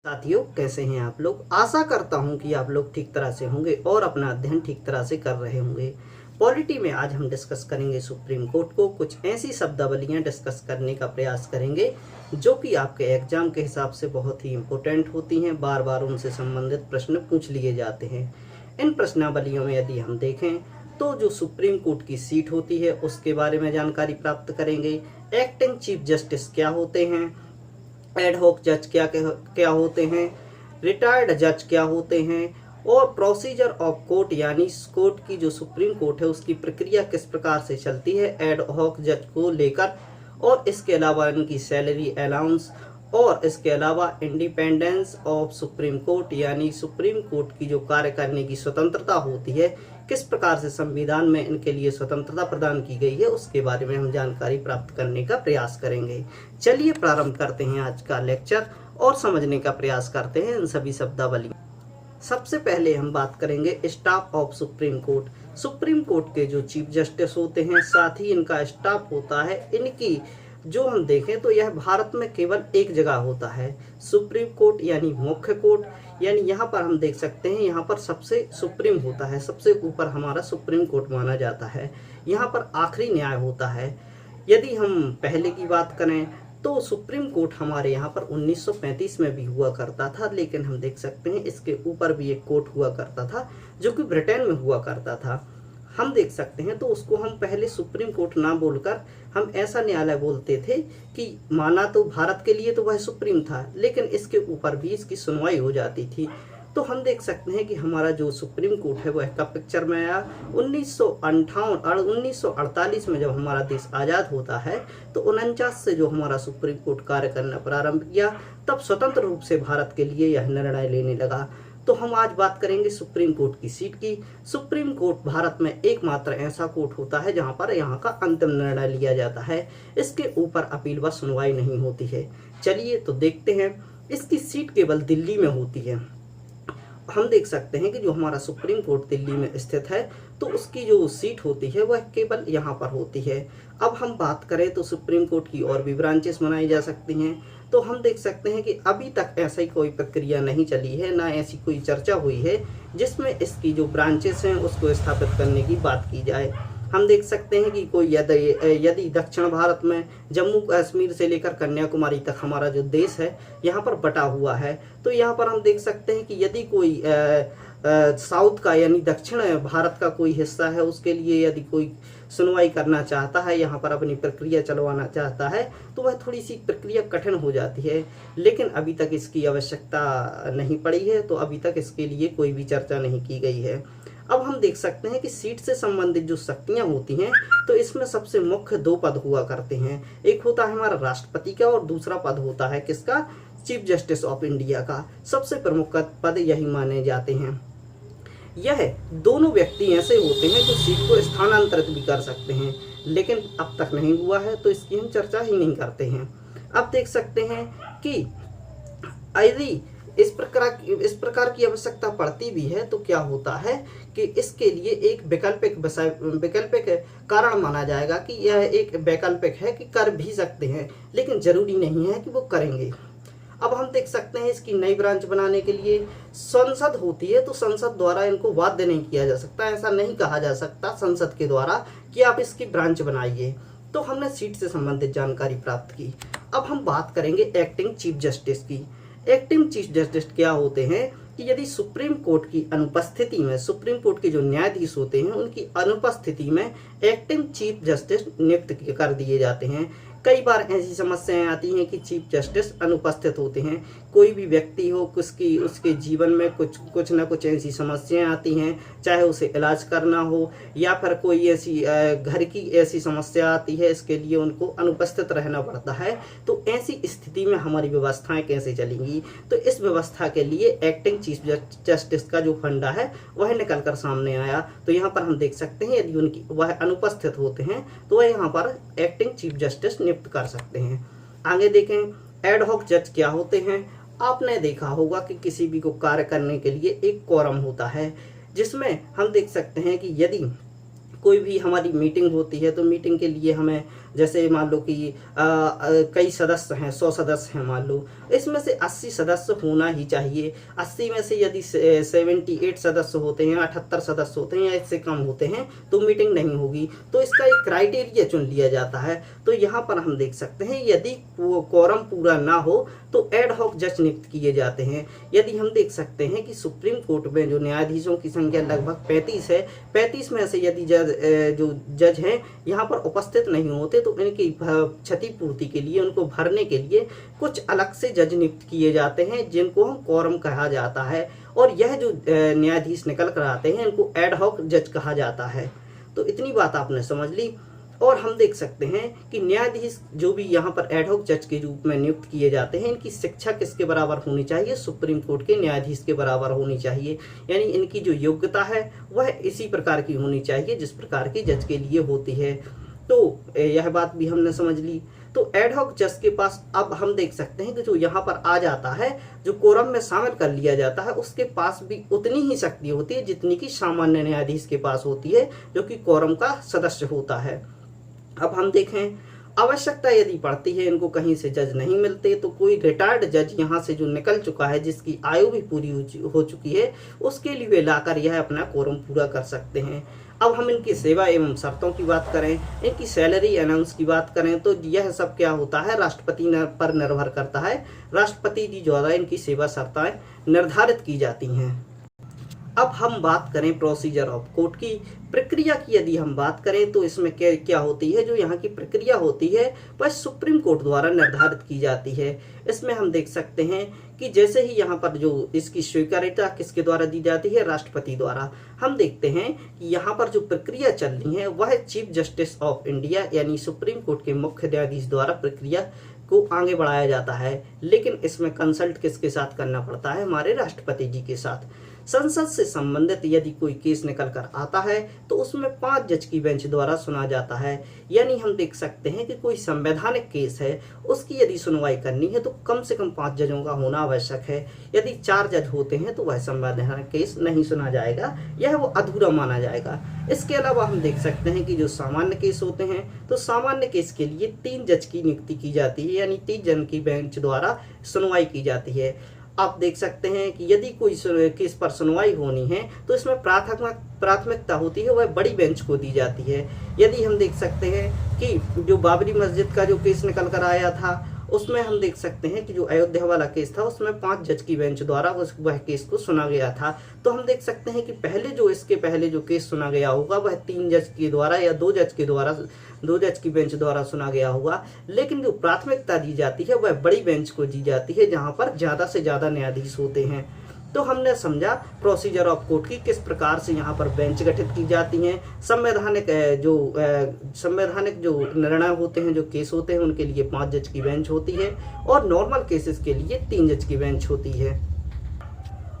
साथियों, कैसे हैं आप लोग। आशा करता हूं कि आप लोग ठीक तरह से होंगे और अपना अध्ययन ठीक तरह से कर रहे होंगे। पॉलिटी में आज हम डिस्कस करेंगे सुप्रीम कोर्ट को। कुछ ऐसी शब्दावलियां डिस्कस करने का प्रयास करेंगे जो कि आपके एग्जाम के हिसाब से बहुत ही इम्पोर्टेंट होती हैं। बार बार उनसे संबंधित प्रश्न पूछ लिए जाते हैं। इन प्रश्नावलियों में यदि हम देखें तो जो सुप्रीम कोर्ट की सीट होती है उसके बारे में जानकारी प्राप्त करेंगे। एक्टिंग चीफ जस्टिस क्या होते हैं, एडहॉक जज क्या होते हैं, रिटायर्ड जज क्या होते हैं, और प्रोसीजर ऑफ कोर्ट यानी कोर्ट की जो सुप्रीम कोर्ट है उसकी प्रक्रिया किस प्रकार से चलती है एडहॉक जज को लेकर, और इसके अलावा इनकी सैलरी अलाउंस, और इसके अलावा इंडिपेंडेंस ऑफ सुप्रीम कोर्ट यानी सुप्रीम कोर्ट की जो कार्य करने की स्वतंत्रता होती है, किस प्रकार से संविधान में इनके लिए स्वतंत्रता प्रदान की गई है, उसके बारे में हम जानकारी प्राप्त करने का प्रयास करेंगे। चलिए प्रारंभ करते हैं आज का लेक्चर और समझने का प्रयास करते हैं इन सभी शब्दावली। सबसे पहले हम बात करेंगे staff of supreme court. Supreme court के जो चीफ जस्टिस होते हैं, साथ ही इनका स्टाफ होता है। इनकी जो हम देखें तो यह भारत में केवल एक जगह होता है, सुप्रीम कोर्ट यानी मुख्य कोर्ट। यानी यहाँ पर हम देख सकते हैं, यहाँ पर सबसे सुप्रीम होता है, सबसे ऊपर हमारा सुप्रीम कोर्ट माना जाता है। यहाँ पर आखिरी न्याय होता है। यदि हम पहले की बात करें तो सुप्रीम कोर्ट हमारे यहाँ पर 1935 में भी हुआ करता था, लेकिन हम देख सकते हैं इसके ऊपर भी एक कोर्ट हुआ करता था जो कि ब्रिटेन में हुआ करता था। हम देख सकते हैं तो उसको हम पहले सुप्रीम कोर्ट ना बोलकर हम ऐसा न्यायालय बोलते थे कि माना तो भारत के लिए तो वह सुप्रीम था, लेकिन इसके ऊपर भी इसकी सुनवाई हो जाती थी। तो हम देख सकते हैं कि हमारा जो सुप्रीम कोर्ट है वह कब पिक्चर में आया, 1948 में जब हमारा देश आज़ाद होता है तो 49 से जो हमारा सुप्रीम कोर्ट कार्य करना प्रारंभ किया, तब स्वतंत्र रूप से भारत के लिए यह निर्णय लेने लगा। तो हम आज बात करेंगे सुप्रीम कोर्ट की सीट की। सुप्रीम कोर्ट भारत में एकमात्र ऐसा कोर्ट होता है जहां पर यहाँ का अंतिम निर्णय लिया जाता है। इसके ऊपर अपील व सुनवाई नहीं होती है। चलिए तो देखते हैं। इसकी सीट केवल दिल्ली में होती है। हम देख सकते हैं कि जो हमारा सुप्रीम कोर्ट दिल्ली में स्थित है तो उसकी जो सीट होती है वह केवल यहाँ पर होती है। अब हम बात करें तो सुप्रीम कोर्ट की और भी ब्रांचेस बनाई जा सकती हैं। तो हम देख सकते हैं कि अभी तक ऐसी कोई प्रक्रिया नहीं चली है, ना ऐसी कोई चर्चा हुई है जिसमें इसकी जो ब्रांचेस हैं उसको स्थापित करने की बात की जाए। हम देख सकते हैं कि कोई यदि दक्षिण भारत में जम्मू कश्मीर से लेकर कन्याकुमारी तक हमारा जो देश है यहाँ पर बटा हुआ है, तो यहाँ पर हम देख सकते हैं कि यदि कोई साउथ का यानी दक्षिण भारत का कोई हिस्सा है उसके लिए यदि कोई सुनवाई करना चाहता है, यहाँ पर अपनी प्रक्रिया चलवाना चाहता है, तो वह थोड़ी सी प्रक्रिया कठिन हो जाती है। लेकिन अभी तक इसकी आवश्यकता नहीं पड़ी है, तो अभी तक इसके लिए कोई भी चर्चा नहीं की गई है। अब हम देख सकते हैं कि सीट से संबंधित जो शक्तियां होती हैं तो इसमें सबसे मुख्य दो पद हुआ करते हैं। एक होता है हमारा राष्ट्रपति का और दूसरा पद होता है किसका, चीफ जस्टिस ऑफ इंडिया का। सबसे प्रमुख पद यही माने जाते हैं। यह दोनों व्यक्ति ऐसे होते हैं जो सीट को स्थानांतरित भी कर सकते हैं, लेकिन अब तक नहीं हुआ है तो इसकी हम चर्चा ही नहीं करते हैं। अब देख सकते हैं कि यदि इस प्रकार की आवश्यकता पड़ती भी है तो क्या होता है कि इसके लिए एक वैकल्पिक कारण माना जाएगा कि यह एक वैकल्पिक है कि कर भी सकते हैं, लेकिन जरूरी नहीं है कि वो करेंगे। अब हम देख सकते हैं इसकी नई ब्रांच बनाने के लिए संसद होती है, तो संसद द्वारा इनको बाध्य नहीं किया जा सकता। ऐसा नहीं कहा जा सकता संसद के द्वारा कि आप इसकी ब्रांच बनाइए। तो हमने सीट से संबंधित जानकारी प्राप्त की। अब हम बात करेंगे एक्टिंग चीफ जस्टिस की। एक्टिंग चीफ जस्टिस क्या होते हैं कि यदि सुप्रीम कोर्ट की अनुपस्थिति में, सुप्रीम कोर्ट के जो न्यायाधीश होते हैं उनकी अनुपस्थिति में एक्टिंग चीफ जस्टिस नियुक्त कर दिए जाते हैं। कई बार ऐसी समस्याएं आती हैं कि चीफ जस्टिस अनुपस्थित होते हैं। कोई भी व्यक्ति हो, उसके जीवन में कुछ ना कुछ ऐसी समस्याएं आती हैं, चाहे उसे इलाज करना हो या फिर कोई ऐसी घर की ऐसी समस्या आती है, इसके लिए उनको अनुपस्थित रहना पड़ता है। तो ऐसी स्थिति में हमारी व्यवस्थाएं कैसे चलेंगी, तो इस व्यवस्था के लिए एक्टिंग चीफ जस्टिस का जो फंडा है वह निकल कर सामने आया। तो यहाँ पर हम देख सकते हैं यदि वह अनुपस्थित होते हैं तो वह यहाँ पर एक्टिंग चीफ जस्टिस नियुक्त कर सकते हैं। आगे देखें एडहॉक जज क्या होते हैं। आपने देखा होगा कि किसी भी को कार्य करने के लिए एक कोरम होता है, जिसमें हम देख सकते हैं कि यदि कोई भी हमारी मीटिंग होती है तो मीटिंग के लिए हमें जैसे मान लो कि कई सदस्य हैं, 100 सदस्य हैं मान लो, इसमें से 80 सदस्य होना ही चाहिए। 80 में से यदि 78 सदस्य होते हैं, 78 सदस्य होते हैं या इससे कम होते हैं तो मीटिंग नहीं होगी। तो इसका एक क्राइटेरिया चुन लिया जाता है। तो यहाँ पर हम देख सकते हैं यदि क्वोरम पूरा ना हो तो एड हॉक जज नियुक्त किए जाते हैं। यदि हम देख सकते हैं कि सुप्रीम कोर्ट में जो न्यायाधीशों की संख्या लगभग 35 है, 35 में से यदि जो जज हैं यहाँ पर उपस्थित नहीं होते तो इनकी क्षतिपूर्ति के लिए, उनको भरने के लिए कुछ अलग से जज नियुक्त किए जाते हैं जिनको हम क्वोरम कहा जाता है। और यह जो न्यायाधीश निकल कर आते हैं इनको एड हॉक जज कहा जाता है। तो इतनी बात आपने समझ ली। और हम देख सकते हैं कि न्यायाधीश जो भी यहाँ पर एड हॉक जज के रूप में नियुक्त किए जाते हैं, इनकी शिक्षा किसके बराबर होनी चाहिए? सुप्रीम कोर्ट के न्यायाधीश के बराबर होनी चाहिए। यानी इनकी जो योग्यता है वह इसी प्रकार की होनी चाहिए जिस प्रकार की जज के लिए होती है। तो यह बात भी हमने समझ ली। तो एड हॉक जज के पास अब हम देख सकते हैं कि जो यहाँ पर आ जाता है, जो कोरम में शामिल कर लिया जाता है, उसके पास भी उतनी ही शक्ति होती है जितनी कि सामान्य न्यायाधीश के पास होती है जो कि कोरम का सदस्य होता है। अब हम देखें, आवश्यकता यदि पड़ती है, इनको कहीं से जज नहीं मिलते तो कोई रिटायर्ड जज यहाँ से जो निकल चुका है, जिसकी आयु भी पूरी हो चुकी है, उसके लिए वे लाकर यह अपना कोरम पूरा कर सकते हैं। अब हम इनकी सेवा एवं शर्तों की बात करें, इनकी सैलरी अनाउंस की बात करें तो यह सब क्या होता है? राष्ट्रपति पर निर्भर करता है। राष्ट्रपति जी द्वारा इनकी सेवा शर्तें निर्धारित की जाती हैं। अब हम बात करें प्रोसीजर ऑफ कोर्ट की, प्रक्रिया की यदि हम बात करें तो इसमें क्या होती है? जो यहाँ की प्रक्रिया होती है वह सुप्रीम कोर्ट द्वारा निर्धारित की जाती है। इसमें हम देख सकते हैं कि जैसे ही यहाँ पर जो इसकी स्वीकार्यता किसके द्वारा दी जाती है? राष्ट्रपति द्वारा। हम देखते हैं कि यहाँ पर जो प्रक्रिया चल रही है वह चीफ जस्टिस ऑफ इंडिया यानी सुप्रीम कोर्ट के मुख्य न्यायाधीश द्वारा प्रक्रिया को आगे बढ़ाया जाता है। लेकिन इसमें कंसल्ट किसके साथ करना पड़ता है? हमारे राष्ट्रपति जी के साथ। संसद से संबंधित यदि कोई केस निकल कर आता है तो उसमें 5 जज की बेंच द्वारा सुना जाता है। यानी हम देख सकते हैं कि कोई संवैधानिक केस है, उसकी यदि सुनवाई करनी है तो कम से कम 5 जजों का होना आवश्यक है। यदि 4 जज होते हैं तो वह संवैधानिक केस नहीं सुना जाएगा, यह वो अधूरा माना जाएगा। इसके अलावा हम देख सकते हैं कि जो सामान्य केस होते हैं तो सामान्य केस के लिए 3 जज की नियुक्ति की जाती है, यानी 3 जन की बेंच द्वारा सुनवाई की जाती है। आप देख सकते हैं कि यदि कोई केस पर सुनवाई होनी है तो इसमें प्राथमिकता होती है वह बड़ी बेंच को दी जाती है। यदि हम देख सकते हैं कि जो बाबरी मस्जिद का जो केस निकल कर आया था उसमें हम देख सकते हैं कि जो अयोध्या वाला केस था उसमें 5 जज की बेंच द्वारा वह केस को सुना गया था। तो हम देख सकते हैं कि इसके पहले जो केस सुना गया होगा वह 3 जज के द्वारा या 2 जज की बेंच द्वारा सुना गया होगा। लेकिन जो प्राथमिकता दी जाती है वह बड़ी बेंच को दी जाती है जहां पर ज्यादा से ज्यादा न्यायाधीश होते हैं। तो हमने समझा प्रोसीजर ऑफ कोर्ट की, किस प्रकार से यहाँ पर बेंच गठित की जाती हैं। संवैधानिक जो निर्णय होते हैं, जो केस होते हैं, उनके लिए 5 जज की बेंच होती है और नॉर्मल केसेस के लिए 3 जज की बेंच होती है।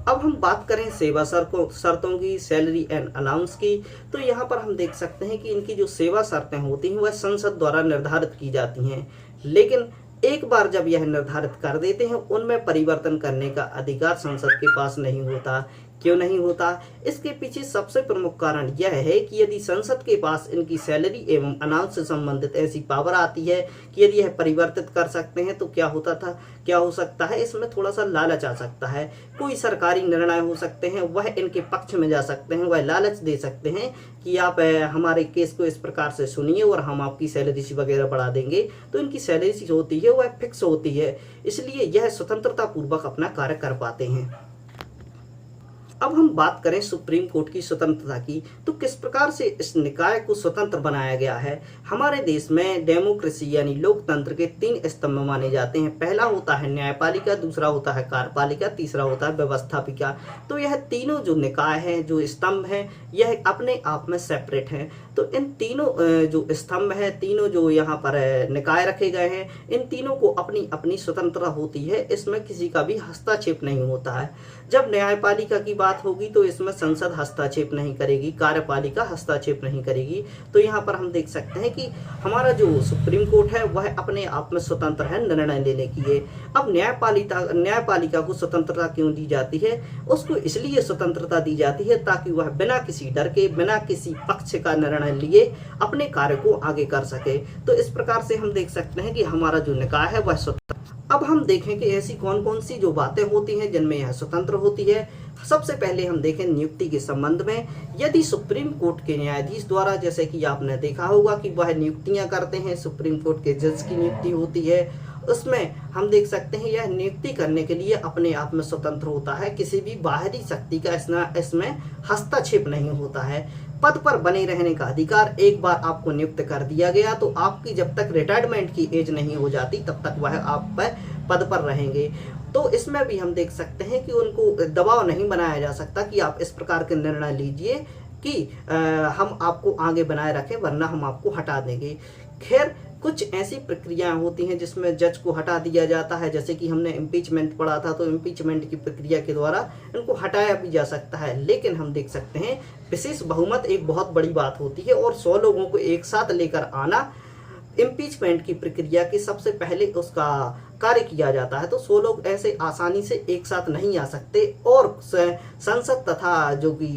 अब हम बात करें सेवा शर्तों की, सैलरी एंड अलाउंस की, तो यहाँ पर हम देख सकते हैं कि इनकी जो सेवा शर्तें होती हैं वह संसद द्वारा निर्धारित की जाती हैं। लेकिन एक बार जब यह निर्धारित कर देते हैं उनमें परिवर्तन करने का अधिकार संसद के पास नहीं होता। क्यों नहीं होता? इसके पीछे सबसे प्रमुख कारण यह है कि यदि संसद के पास इनकी सैलरी एवं अनाउंस से संबंधित ऐसी पावर आती है कि यदि यह परिवर्तित कर सकते हैं तो क्या हो सकता है? इसमें थोड़ा सा लालच आ सकता है। कोई सरकारी निर्णय हो सकते हैं वह इनके पक्ष में जा सकते हैं, वह लालच दे सकते हैं कि आप हमारे केस को इस प्रकार से सुनिए और हम आपकी सैलरी वगैरह बढ़ा देंगे। तो इनकी सैलरी होती है वह फिक्स होती है, इसलिए यह स्वतंत्रता पूर्वक अपना कार्य कर पाते हैं। अब हम बात करें सुप्रीम कोर्ट की स्वतंत्रता की, तो किस प्रकार से इस निकाय को स्वतंत्र बनाया गया है। हमारे देश में डेमोक्रेसी यानी लोकतंत्र के 3 स्तंभ माने जाते हैं। पहला होता है न्यायपालिका, दूसरा होता है कार्यपालिका, तीसरा होता है व्यवस्थापिका। तो यह तीनों जो निकाय हैं, जो स्तंभ हैं, यह अपने आप में सेपरेट हैं। तो इन तीनों जो स्तंभ हैं, तीनों जो यहाँ पर निकाय रखे गए हैं, इन तीनों को अपनी अपनी स्वतंत्रता होती है, इसमें किसी का भी हस्तक्षेप नहीं होता है। जब न्यायपालिका की बात होगी तो इसमें संसद हस्तक्षेप नहीं करेगी, कार्यपालिका हस्तक्षेप नहीं करेगी। तो यहाँ पर हम देख सकते हैं कि हमारा जो सुप्रीम कोर्ट है वह अपने आप में स्वतंत्र है निर्णय लेने की है। अब न्यायपालिका को स्वतंत्रता क्यों दी जाती है? उसको इसलिए स्वतंत्रता दी जाती है ताकि वह बिना किसी डर के, बिना किसी पक्ष का निर्णय निर्णय लिए अपने कार्य को आगे कर सके। तो इस प्रकार से हम देख सकते हैं कि हमारा जो निकाय है वह स्वतंत्र। अब हम देखें कि ऐसी कौन कौन सी जो बातें होती हैं जिनमें यह स्वतंत्र होती है। सबसे पहले हम देखें नियुक्ति के संबंध में। यदि सुप्रीम कोर्ट के न्यायाधीश द्वारा, जैसे कि आपने देखा होगा कि वह नियुक्तियां करते हैं, सुप्रीम कोर्ट के जज की नियुक्ति होती है, उसमें हम देख सकते हैं यह नियुक्ति करने के लिए अपने आप में स्वतंत्र होता है। किसी भी बाहरी शक्ति का इसमें हस्तक्षेप नहीं होता है। पद पर बने रहने का अधिकार, एक बार आपको नियुक्त कर दिया गया तो आपकी जब तक रिटायरमेंट की एज नहीं हो जाती तब तक वह आप पद पर रहेंगे। तो इसमें भी हम देख सकते हैं कि उनको दबाव नहीं बनाया जा सकता कि आप इस प्रकार के निर्णय लीजिए कि हम आपको आगे बनाए रखें वरना हम आपको हटा देंगे। खैर, कुछ ऐसी प्रक्रियाएं होती हैं जिसमें जज को हटा दिया जाता है, जैसे कि हमने इम्पीचमेंट पढ़ा था, तो इम्पीचमेंट की प्रक्रिया के द्वारा इनको हटाया भी जा सकता है। लेकिन हम देख सकते हैं विशेष बहुमत एक बहुत बड़ी बात होती है और 100 लोगों को एक साथ लेकर आना इम्पीचमेंट की प्रक्रिया के सबसे पहले उसका कार्य किया जाता है। तो 100 लोग ऐसे आसानी से एक साथ नहीं आ सकते और संसद तथा जो कि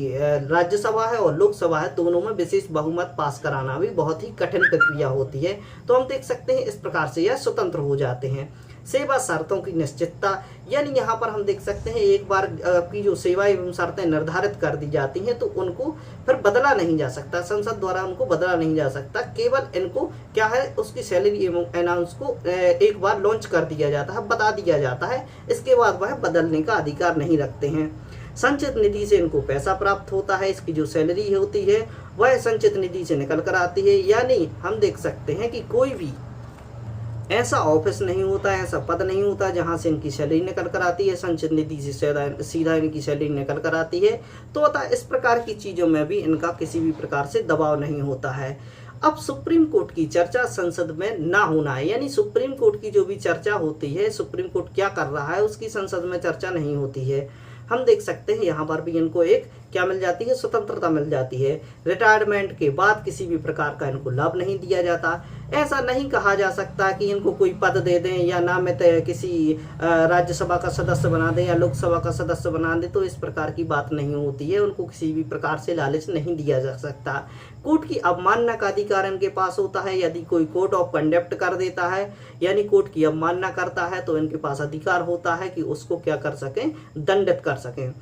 राज्यसभा है और लोकसभा है दोनों में विशेष बहुमत पास कराना भी बहुत ही कठिन प्रक्रिया होती है। तो हम देख सकते हैं इस प्रकार से यह स्वतंत्र हो जाते हैं। सेवा शर्तों की निश्चितता, यानी यहाँ पर हम देख सकते हैं एक बार की जो सेवा एवं शर्तें निर्धारित कर दी जाती हैं तो उनको फिर बदला नहीं जा सकता, संसद द्वारा उनको बदला नहीं जा सकता। केवल इनको क्या है, उसकी सैलरी एवं अनाउंस को एक बार लॉन्च कर दिया जाता है, बता दिया जाता है, इसके बाद वह बदलने का अधिकार नहीं रखते हैं। संचित निधि से इनको पैसा प्राप्त होता है, इसकी जो सैलरी होती है वह संचित निधि से निकल कर आती है। यानी हम देख सकते हैं कि कोई भी ऐसा ऑफिस नहीं होता, ऐसा पद नहीं होता जहां से इनकी सैलरी निकल कर आती है, संचित निधि से सीधा इनकी सैलरी निकल कर आती है। तो अतः इस प्रकार की चीजों में भी इनका किसी भी प्रकार से दबाव नहीं होता है। अब सुप्रीम कोर्ट की चर्चा संसद में ना होना है, यानी सुप्रीम कोर्ट की जो भी चर्चा होती है, सुप्रीम कोर्ट क्या कर रहा है उसकी संसद में चर्चा नहीं होती है। हम देख सकते हैं यहाँ पर भी इनको एक क्या मिल जाती है, स्वतंत्रता मिल जाती है। रिटायरमेंट के बाद किसी भी प्रकार का इनको लाभ नहीं दिया जाता। ऐसा नहीं कहा जा सकता कि इनको कोई पद दे दें या नामित किसी राज्यसभा का सदस्य बना दें या लोकसभा का सदस्य बना दें, तो इस प्रकार की बात नहीं होती है। उनको किसी भी प्रकार से लालच नहीं दिया जा सकता। कोर्ट की अवमानना का अधिकार इनके पास होता है। यदि कोई कोर्ट ऑफ कंडक्ट कर देता है यानी कोर्ट की अवमानना करता है तो इनके पास अधिकार होता है कि उसको क्या कर सकें, दंडित कर सकें।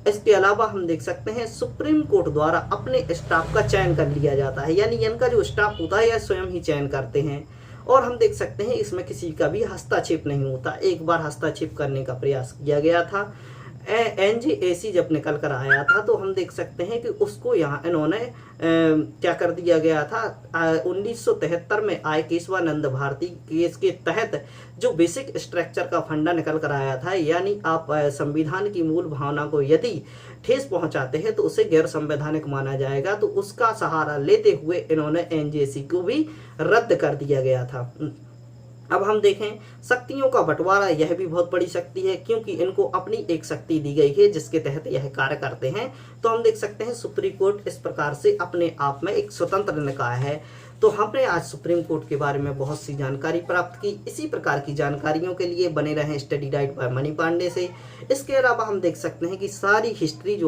इसके अलावा हम देख सकते हैं सुप्रीम कोर्ट द्वारा अपने स्टाफ का चयन कर लिया जाता है, यानी इनका जो स्टाफ होता है यह स्वयं ही चयन करते हैं। और हम देख सकते हैं इसमें किसी का भी हस्तक्षेप नहीं होता। एक बार हस्तक्षेप करने का प्रयास किया गया था, NJAC जब निकल कर आया था तो हम देख सकते हैं कि उसको यहाँ इन्होंने क्या कर दिया गया था, 1973 में आए केशवानंद भारती केस के तहत जो बेसिक स्ट्रक्चर का फंडा निकल कर आया था, यानी आप संविधान की मूल भावना को यदि ठेस पहुंचाते हैं तो उसे गैर संवैधानिक माना जाएगा। तो उसका सहारा लेते हुए इन्होंने NJAC को भी रद्द कर दिया गया था। अब हम देखें शक्तियों का बंटवारा, यह भी बहुत बड़ी शक्ति है क्योंकि इनको अपनी एक शक्ति दी गई है जिसके तहत यह कार्य करते हैं। तो हम देख सकते हैं सुप्रीम कोर्ट इस प्रकार से अपने आप में एक स्वतंत्र निकाय है। तो हमने आज सुप्रीम कोर्ट के बारे में बहुत सी जानकारी प्राप्त की। इसी प्रकार की जानकारियों के लिए बने रहें study diet by Mani Pandey से। इसके अलावा हम देख सकते हैं कि सारी हिस्ट्री जो